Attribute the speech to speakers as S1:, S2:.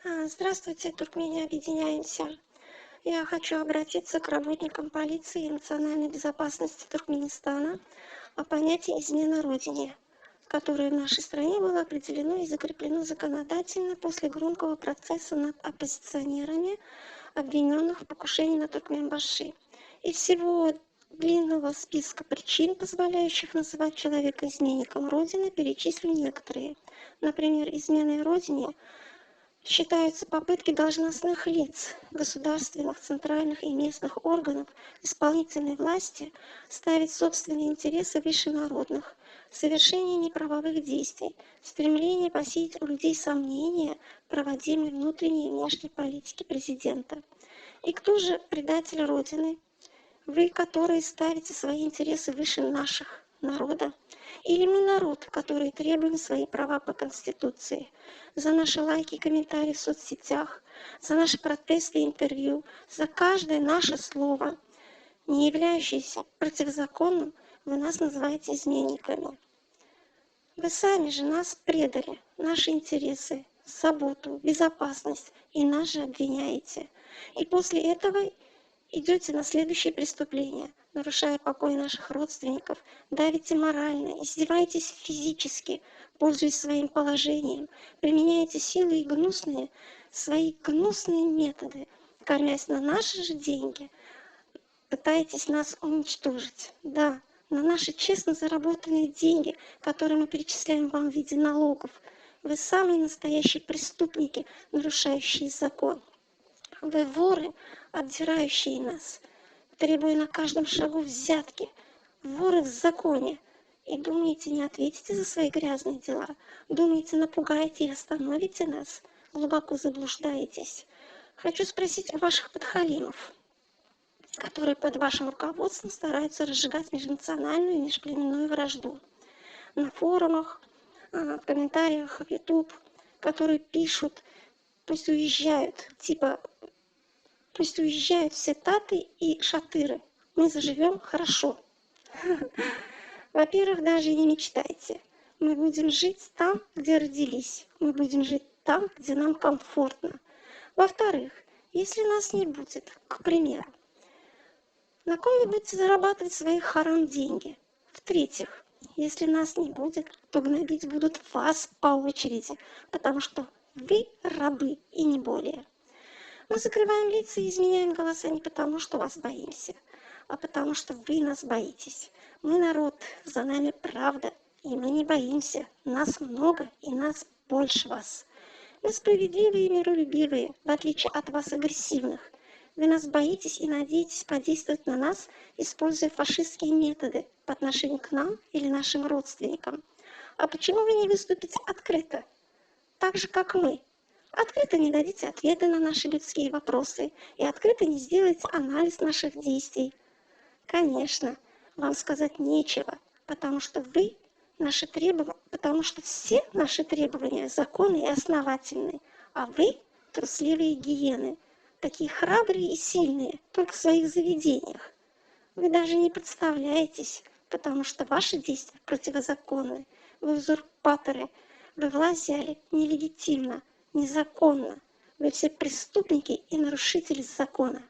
S1: Здравствуйте, Туркмения, объединяемся. Я хочу обратиться к работникам полиции и национальной безопасности Туркменистана о понятии «измена Родине», которое в нашей стране было определено и закреплено законодательно после громкого процесса над оппозиционерами, обвиненных в покушении на Туркменбаши. Из всего длинного списка причин, позволяющих называть человека изменником Родины, перечислю некоторые. Например, изменой Родине считаются попытки должностных лиц государственных, центральных и местных органов исполнительной власти ставить собственные интересы выше народных, совершение неправовых действий, стремление посеять у людей сомнения в проводимой внутренней и внешней политике президента. И кто же предатель Родины? Вы, которые ставите свои интересы выше наших, народа? Или мы народ, который требуем свои права по Конституции? За наши лайки и комментарии в соцсетях, за наши протесты и интервью, за каждое наше слово, не являющееся противозаконным, вы нас называете изменниками. Вы сами же нас предали, наши интересы, заботу, безопасность, и нас же обвиняете. И после этого идете на следующее преступление, нарушая покой наших родственников, давите морально, издеваетесь физически, пользуясь своим положением, применяете силы и свои гнусные методы, кормясь на наши же деньги, пытаетесь нас уничтожить. Да, на наши честно заработанные деньги, которые мы перечисляем вам в виде налогов. Вы самые настоящие преступники, нарушающие закон. Вы воры, обдирающие нас, требуя на каждом шагу взятки, воры в законе. И думаете, не ответите за свои грязные дела? Думаете, напугаете и остановите нас? Глубоко заблуждаетесь. Хочу спросить у ваших подхалимов, которые под вашим руководством стараются разжигать межнациональную и межплеменную вражду. На форумах, в комментариях в YouTube, которые пишут, пусть уезжают все таты и шатыры. Мы заживем хорошо. Во-первых, даже и не мечтайте. Мы будем жить там, где родились. Мы будем жить там, где нам комфортно. Во-вторых, если нас не будет, к примеру, на ком вы будете зарабатывать свои харам деньги? В-третьих, если нас не будет, то гнобить будут вас по очереди, потому что вы рабы и не более. Мы закрываем лица и изменяем голоса не потому, что вас боимся, а потому что вы нас боитесь. Мы народ, за нами правда, и мы не боимся. Нас много, и нас больше вас. Мы справедливые и миролюбивые, в отличие от вас агрессивных. Вы нас боитесь и надеетесь подействовать на нас, используя фашистские методы по отношению к нам или нашим родственникам. А почему вы не выступите открыто, так же, как мы? Открыто не дадите ответы на наши людские вопросы и открыто не сделаете анализ наших действий. Конечно, вам сказать нечего, потому что все наши требования законны и основательны, а вы трусливые гиены, такие храбрые и сильные, только в своих заведениях. Вы даже не представляетесь, потому что ваши действия противозаконны. Вы узурпаторы, вы власть взяли нелегитимно, незаконно. Вы все преступники и нарушители закона.